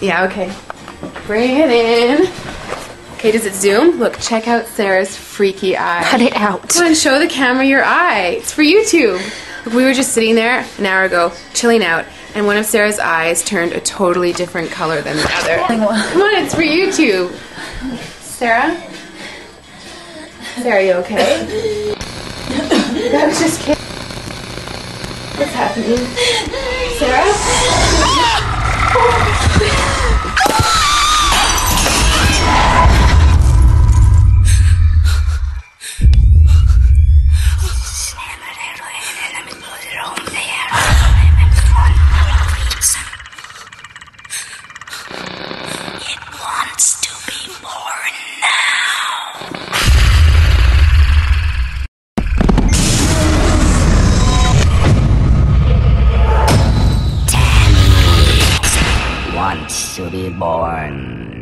Yeah, okay. Bring it in. Okay, does it zoom? Look, check out Sarah's freaky eye. Cut it out. Come on, show the camera your eye. It's for YouTube. Look, we were just sitting there an hour ago, chilling out, and one of Sarah's eyes turned a totally different color than the other. Come on, it's for YouTube. Sarah? Sarah, are you okay? That was just kidding. What's happening? Sarah? It wants to be born now. Wants to be born